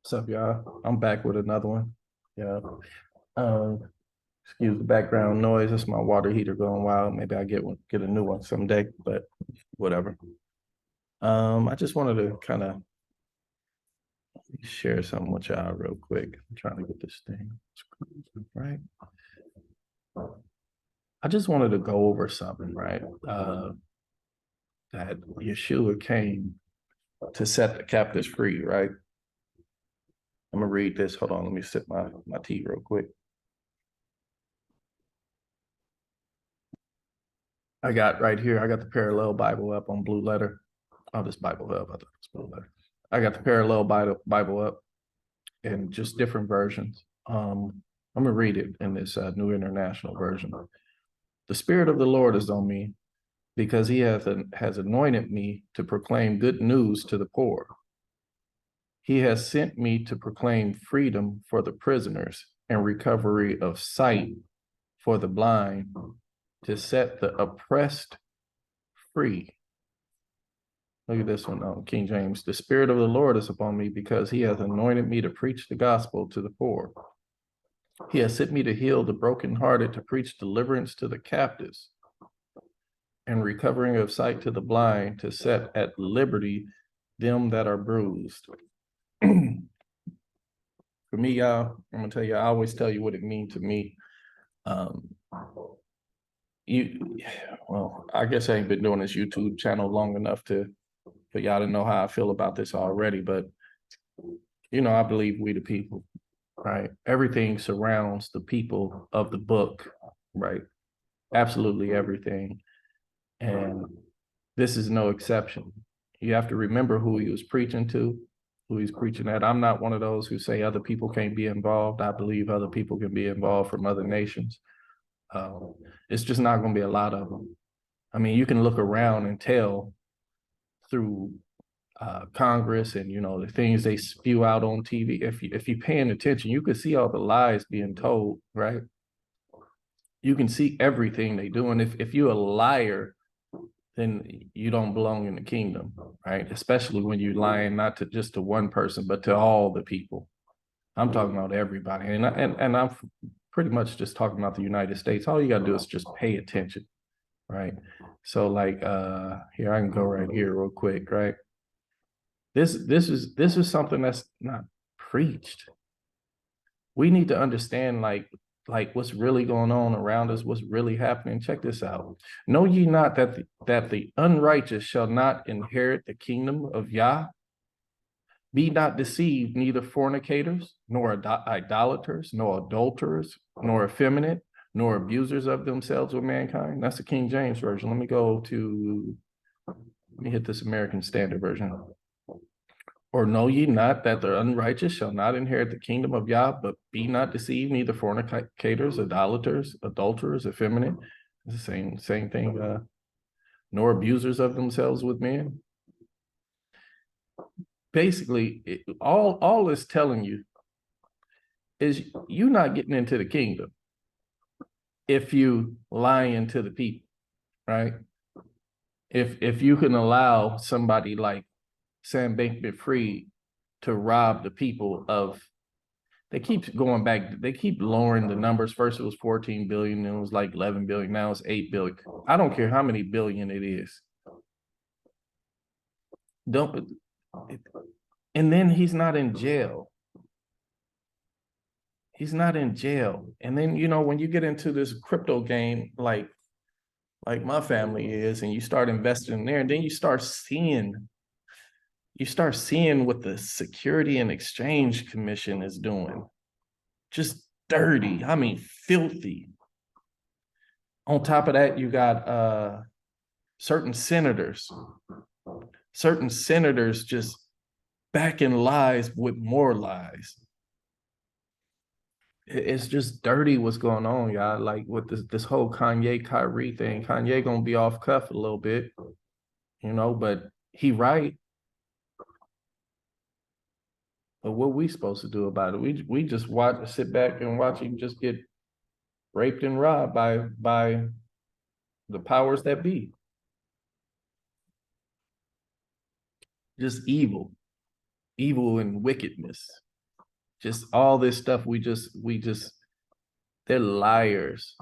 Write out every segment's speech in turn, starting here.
What's up, y'all? I'm back with another one. Yeah. Um, Excuse the background noise. It's my water heater going wild. Maybe I get a new one someday, but whatever. I just wanted to kind of share something with y'all real quick. I'm trying to get this thing right. I just wanted to go over something, right? That Yeshua came to set the captives free, right? I'm gonna read this. Hold on, let me sip my tea real quick. I got right here, I got the parallel Bible up on Blue Letter. Oh, this Bible Hub, I thought it was Blue Letter. I got the parallel Bible up in just different versions. I'm gonna read it in this New International Version. The Spirit of the Lord is on me because he has anointed me to proclaim good news to the poor. He has sent me to proclaim freedom for the prisoners and recovery of sight for the blind, to set the oppressed free. Look at this one, King James. The Spirit of the Lord is upon me because he has anointed me to preach the gospel to the poor. He has sent me to heal the brokenhearted, to preach deliverance to the captives and recovering of sight to the blind, to set at liberty them that are bruised. For me, y'all, I'm gonna tell you, I always tell you what it means to me. Um, well, I guess I ain't been doing this YouTube channel long enough for y'all to know how I feel about this already, but I believe we the people, right? Everything surrounds the people of the book, right? Absolutely everything. And this is no exception. You have to remember who he was preaching to, who he's preaching at. I'm not one of those who say other people can't be involved. I believe other people can be involved from other nations. It's just not going to be a lot of them. I mean, you can look around and tell through Congress and the things they spew out on TV. If you're paying attention, you can see all the lies being told, right? You can see everything they do, and if you're a liar, then you don't belong in the kingdom, right? Especially when you're lying not to just to one person, but to all the people. I'm talking about everybody, and I'm pretty much just talking about the United States. All you got to do is just pay attention, right? So like here I can go right here real quick, right? This is something that's not preached. We need to understand like what's really going on around us, what's really happening. Check this out. Know ye not that the unrighteous shall not inherit the kingdom of Yah? Be not deceived, neither fornicators, nor idolaters, nor adulterers, nor effeminate, nor abusers of themselves with mankind. That's the King James Version. Let me hit this American Standard Version. Or know ye not that the unrighteous shall not inherit the kingdom of Yah? But be not deceived, neither fornicators, idolaters, adulterers, effeminate. It's the same thing. Nor abusers of themselves with men. Basically, all it's telling you is you're not getting into the kingdom if you lying to the people, right? If you can allow somebody like Sam Bankman-Fried to rob the people of, they keep going back, they keep lowering the numbers. First it was 14 billion, then it was like 11 billion, now it's 8 billion. I don't care how many billion it is. Don't, and then he's not in jail. He's not in jail. And then, when you get into this crypto game, like my family is, and you start investing in there, and then you start seeing what the Security and Exchange Commission is doing. Just dirty. I mean, filthy. On top of that, you got certain senators just backing lies with more lies. It's just dirty what's going on, y'all. Like with this whole Kanye Kyrie thing. Kanye gonna be off cuff a little bit, but he right. But what we supposed to do about it? We just sit back and watch him just get raped and robbed by the powers that be. Just evil and wickedness. just all this stuff. They're liars.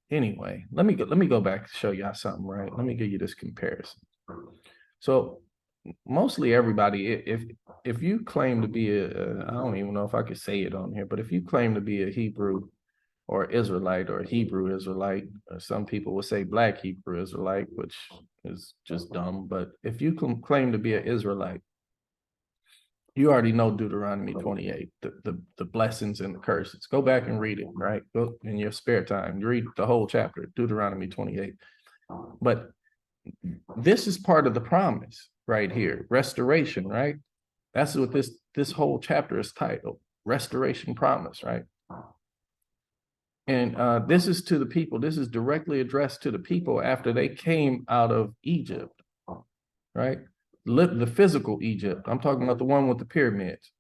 Anyway, let me go back to show y'all something, right? Let me give you this comparison. So mostly everybody, if you claim to be I don't even know if I could say it on here, but if you claim to be a Hebrew or Israelite or Hebrew Israelite, or some people will say Black Hebrew Israelite, which is just dumb. But if you can claim to be an Israelite, you already know Deuteronomy 28, the blessings and the curses. Go back and read it, right? Go in your spare time. Read the whole chapter, Deuteronomy 28. But this is part of the promise right here, restoration, right? That's what this whole chapter is titled, Restoration Promise, right? And this is to the people. This is directly addressed to the people after they came out of Egypt, right? The physical Egypt. I'm talking about the one with the pyramids,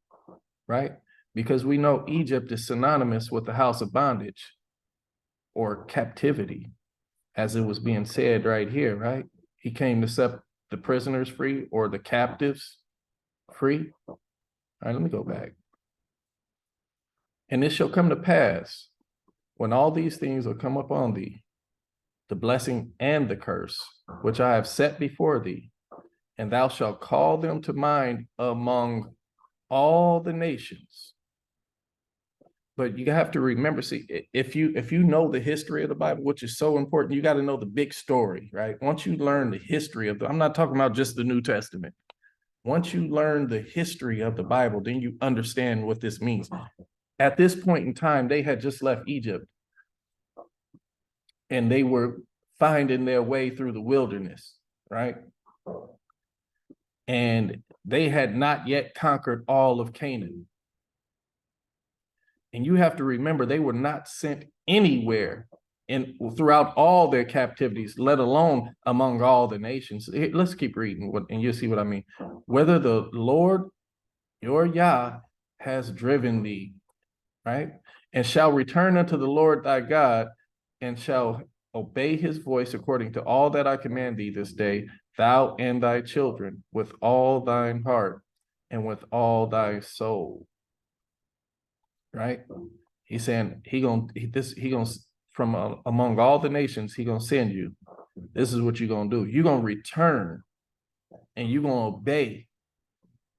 right? Because we know Egypt is synonymous with the house of bondage or captivity, as it was being said right here, right? He came to set the prisoners free or the captives free. All right, let me go back. And it shall come to pass when all these things will come upon thee, the blessing and the curse, which I have set before thee, and thou shalt call them to mind among all the nations. But you have to remember, see, if you know the history of the Bible, which is so important, you got to know the big story, right? Once you learn the history of I'm not talking about just the New Testament. Once you learn the history of the Bible, then you understand what this means. At this point in time, they had just left Egypt and they were finding their way through the wilderness, right? And they had not yet conquered all of Canaan. And you have to remember, they were not sent anywhere throughout all their captivities, let alone among all the nations. Let's keep reading, and you'll see what I mean. Whether the Lord, your Yah, has driven thee, right? And shall return unto the Lord thy God, and shall obey his voice according to all that I command thee this day, thou and thy children, with all thine heart and with all thy soul. Right? He's saying he gonna from among all the nations, he gonna send you. This is what you're gonna do. You're gonna return and you're gonna obey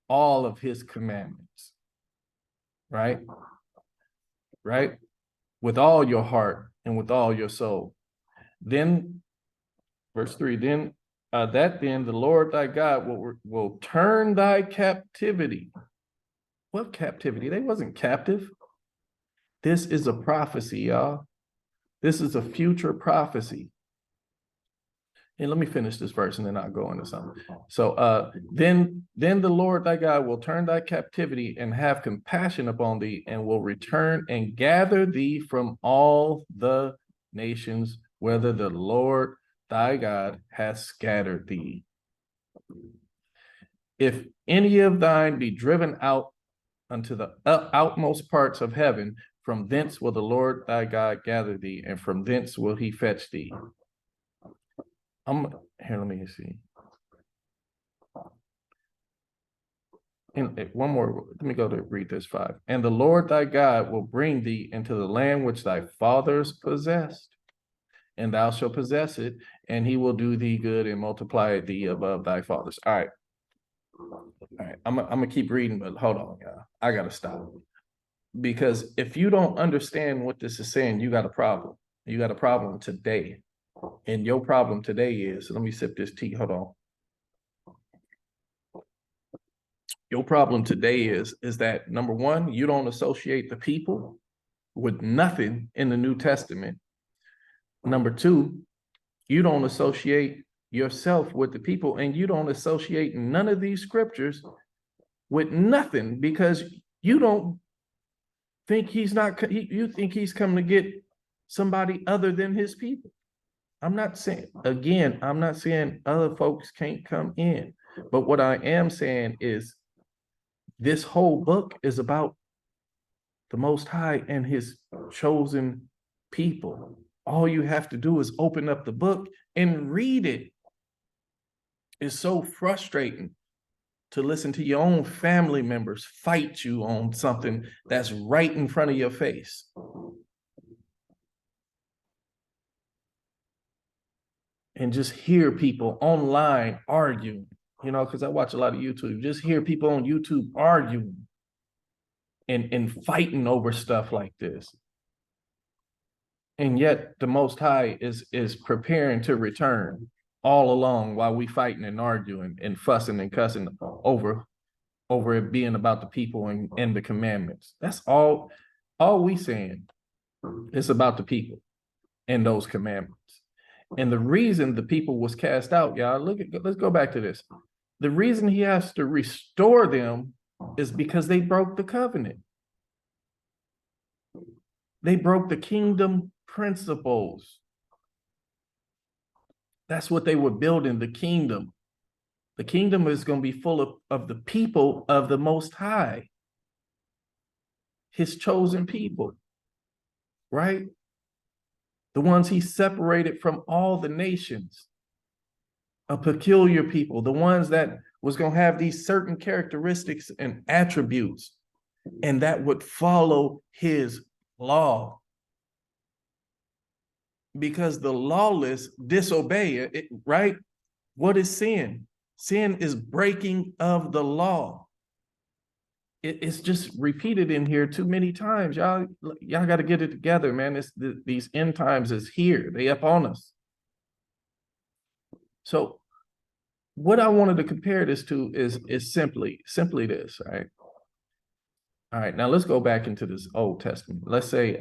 all of his commandments. Right? Right? With all your heart and with all your soul. Then, verse 3, then the Lord thy God will turn thy captivity. What captivity? They wasn't captive. This is a prophecy, y'all. This is a future prophecy. And let me finish this verse and then I'll go into something. So then the Lord thy God will turn thy captivity and have compassion upon thee, and will return and gather thee from all the nations, whether the Lord thy God has scattered thee. If any of thine be driven out unto the outmost parts of heaven, from thence will the Lord thy God gather thee, and from thence will he fetch thee. Here, let me see. And one more, let me go to read this 5. And the Lord thy God will bring thee into the land which thy fathers possessed, and thou shalt possess it, and he will do thee good and multiply thee above thy fathers. All right. I'm gonna keep reading, but hold on, y'all. I gotta stop. Because if you don't understand what this is saying, you got a problem. You got a problem today. And your problem today is, let me sip this tea, hold on. Your problem today is that, number one, you don't associate the people with nothing in the New Testament. Number two, you don't associate yourself with the people, and you don't associate none of these scriptures with nothing, because you don't think you think he's coming to get somebody other than his people. I'm not saying other folks can't come in, but what I am saying is this whole book is about the Most High and his chosen people. All you have to do is open up the book and read it. It's so frustrating to listen to your own family members fight you on something that's right in front of your face. And just hear people online arguing, because I watch a lot of YouTube, just hear people on YouTube arguing and fighting over stuff like this. And yet the Most High is preparing to return all along while we fighting and arguing and fussing and cussing over it being about the people and the commandments. That's all we saying. It's about the people and those commandments. And the reason the people was cast out, y'all, let's go back to this. The reason he has to restore them is because they broke the covenant. They broke the kingdom principles. That's what they were building, the kingdom. The kingdom is going to be full of the people of the Most High, his chosen people, right? The ones he separated from all the nations, a peculiar people, the ones that was going to have these certain characteristics and attributes, and that would follow his law. Because the lawless disobey it, right? What is sin? Sin is breaking of the law. It's just repeated in here too many times. Y'all got to get it together, man. These end times is here. They up on us. So what I wanted to compare this to is simply this, right? All right, now let's go back into this Old Testament. Let's say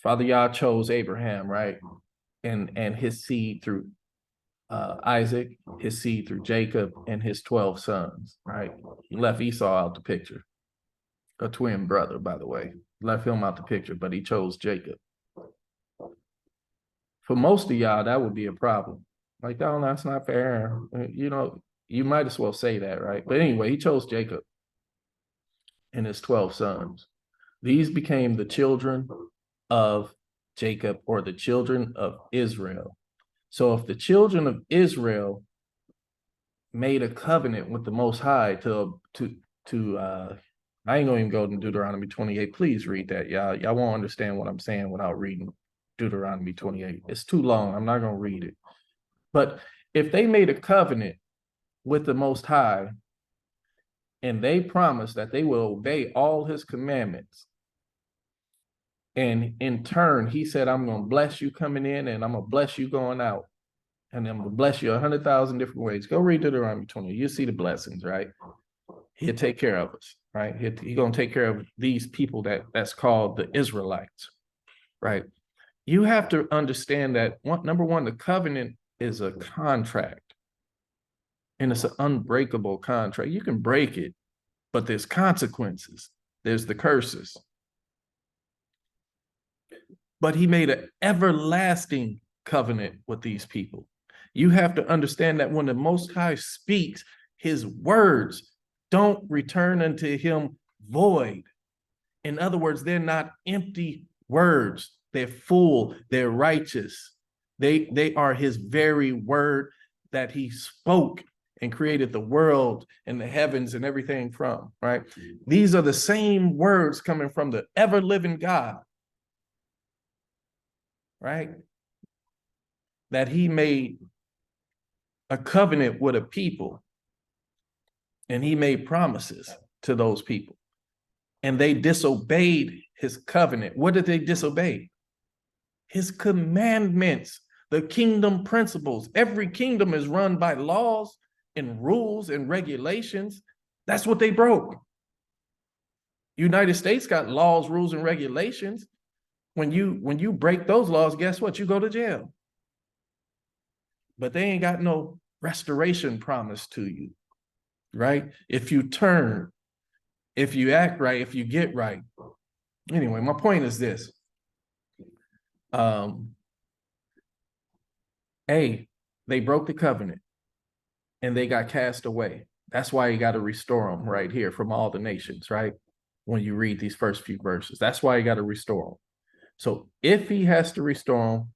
Father Yah chose Abraham, right? And his seed through Isaac, his seed through Jacob, and his 12 sons, right? He left Esau out the picture. A twin brother, by the way. Left him out the picture, but he chose Jacob. For most of y'all, that would be a problem. Like, no, that's not fair. You might as well say that, right? But anyway, he chose Jacob and his 12 sons. These became the children of Jacob, or the children of Israel. So if the children of Israel made a covenant with the Most High to I ain't gonna even go to Deuteronomy 28. Please read that, y'all. Y'all won't understand what I'm saying without reading Deuteronomy 28. It's too long. I'm not gonna read it. But if they made a covenant with the Most High and they promised that they will obey all his commandments, and in turn, he said, I'm going to bless you coming in and I'm going to bless you going out. And I'm going to bless you 100,000 different ways. Go read Deuteronomy 20. You'll see the blessings, right? He'll take care of us, right? He's going to take care of these people that's called the Israelites, right? You have to understand that, number one, the covenant is a contract. And it's an unbreakable contract. You can break it, but there's consequences. There's the curses. But he made an everlasting covenant with these people. You have to understand that when the Most High speaks, his words don't return unto him void. In other words, they're not empty words. They're full, they're righteous. They are his very word that he spoke and created the world and the heavens and everything from, right? These are the same words coming from the ever-living God, right? That he made a covenant with a people and he made promises to those people and they disobeyed his covenant. What did they disobey? His commandments, the kingdom principles. Every kingdom is run by laws and rules and regulations. That's what they broke. United States got laws, rules, and regulations. When you break those laws, guess what? You go to jail. But they ain't got no restoration promise to you, right? If you turn, if you act right, if you get right. Anyway, my point is this. They broke the covenant and they got cast away. That's why you got to restore them right here from all the nations, right? When you read these first few verses, that's why you got to restore them. So if he has to restore them,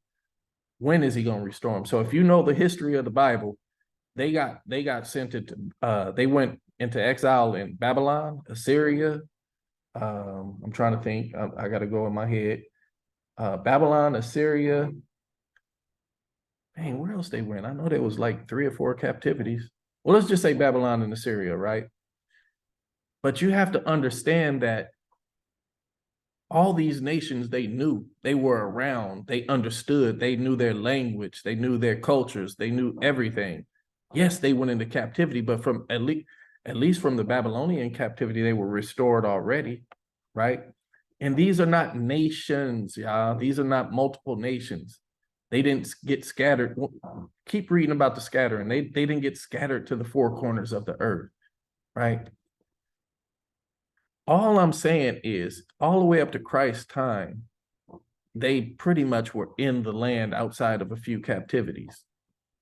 when is he going to restore them? So if you know the history of the Bible, they got sent to they went into exile in Babylon, Assyria. I'm trying to think. I got to go in my head. Babylon, Assyria. Man, where else they went? I know there was like 3 or 4 captivities. Well, let's just say Babylon and Assyria, right? But you have to understand that all these nations they knew, they were around, they understood, they knew their language, they knew their cultures, they knew everything. Yes, they went into captivity, but from at least from the Babylonian captivity, they were restored already, right? And these are not nations, y'all. These are not multiple nations. They didn't get scattered. Keep reading about the scattering. They didn't get scattered to the 4 corners of the earth, right? All I'm saying is, all the way up to Christ's time, they pretty much were in the land outside of a few captivities.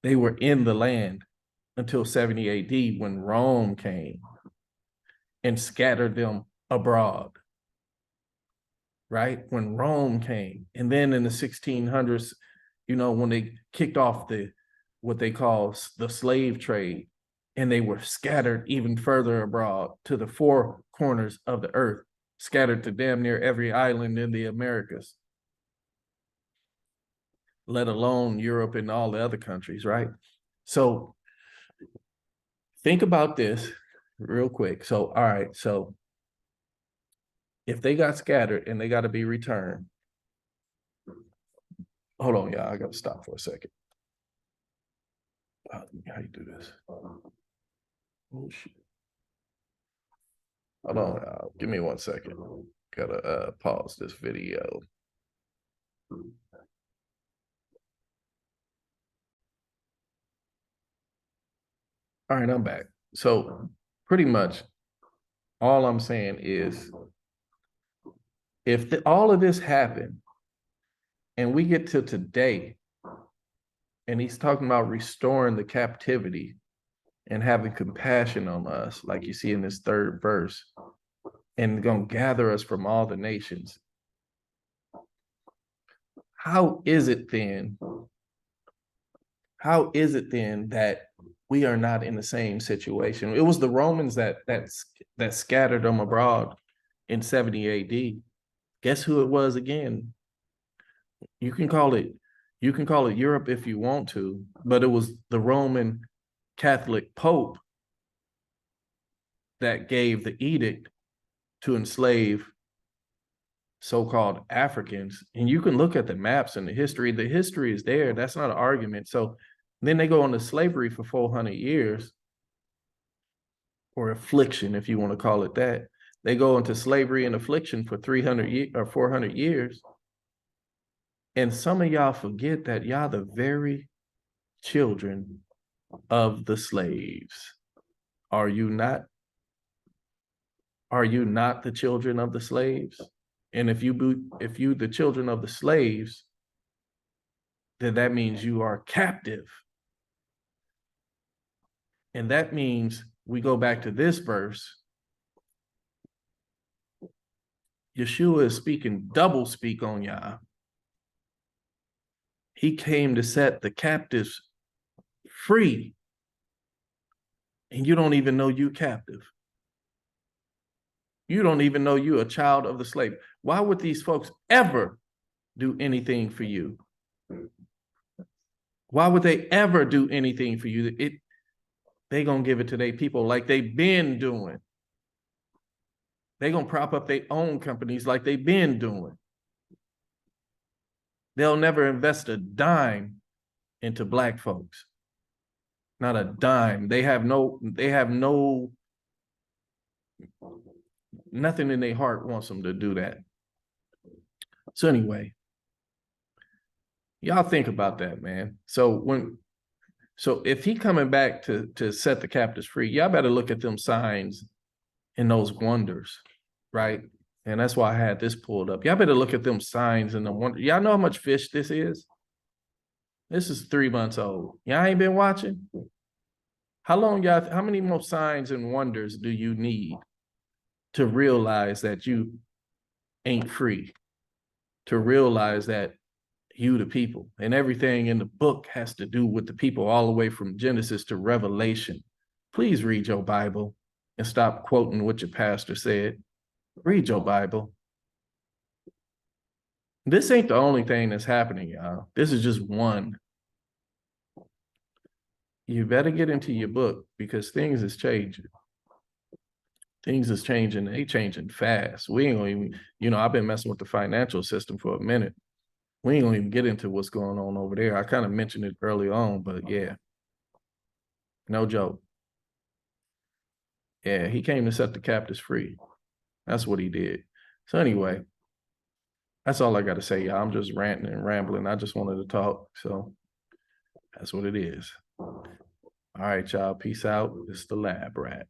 They were in the land until 70 AD when Rome came and scattered them abroad, right? When Rome came. And then in the 1600s, when they kicked off what they call the slave trade, and they were scattered even further abroad to the 4 corners of the earth, scattered to damn near every island in the Americas, let alone Europe and all the other countries, right? So think about this real quick. So, all right, so if they got scattered and they got to be returned, hold on, y'all, I got to stop for a second. How you do this? Oh, shit. Hold on, give me 1 second. Gotta pause this video. All right, I'm back. So pretty much all I'm saying is, if all of this happened and we get to today, and he's talking about restoring the captivity and having compassion on us, like you see in this 3rd verse, and gonna gather us from all the nations. How is it then that we are not in the same situation? It was the Romans that scattered them abroad in 70 AD. Guess who it was again? You can call it Europe if you want to, but it was the Roman Catholic Pope that gave the edict to enslave so-called Africans. And you can look at the maps and the history. The history is there. That's not an argument. So then they go into slavery for 400 years, or affliction, if you want to call it that. They go into slavery and affliction for 300 or 400 years. And some of y'all forget that y'all the very children of the slaves. Are you not? Are you not the children of the slaves? And if you the children of the slaves, then that means you are captive. And that means we go back to this verse. Yeshua is speaking double speak on y'all. He came to set the captives free. And you don't even know you captive. You don't even know you a child of the slave. Why would these folks ever do anything for you? Why would they ever do anything for you? They gonna give it to their people like they've been doing. They gonna prop up their own companies like they've been doing. They'll never invest a dime into Black folks. Not a dime. They have nothing in their heart wants them to do that. So anyway, y'all think about that, man. So if he coming back to set the captives free, y'all better look at them signs and those wonders, right? And that's why I had this pulled up. Y'all better look at them signs and the wonder. Y'all know how much fish this is? This is 3 months old. Y'all ain't been watching? How many more signs and wonders do you need to realize that you ain't free? To realize that you the people. And everything in the book has to do with the people all the way from Genesis to Revelation. Please read your Bible and stop quoting what your pastor said. Read your Bible. This ain't the only thing that's happening, y'all. This is just one. You better get into your book because things is changing. Things is changing. They changing fast. We ain't gonna even, I've been messing with the financial system for a minute. We ain't gonna even get into what's going on over there. I kind of mentioned it early on, but yeah, no joke. Yeah, he came to set the captives free. That's what he did. So anyway, that's all I got to say, y'all. I'm just ranting and rambling. I just wanted to talk. So that's what it is. All right, y'all. Peace out. It's the Lab Rat.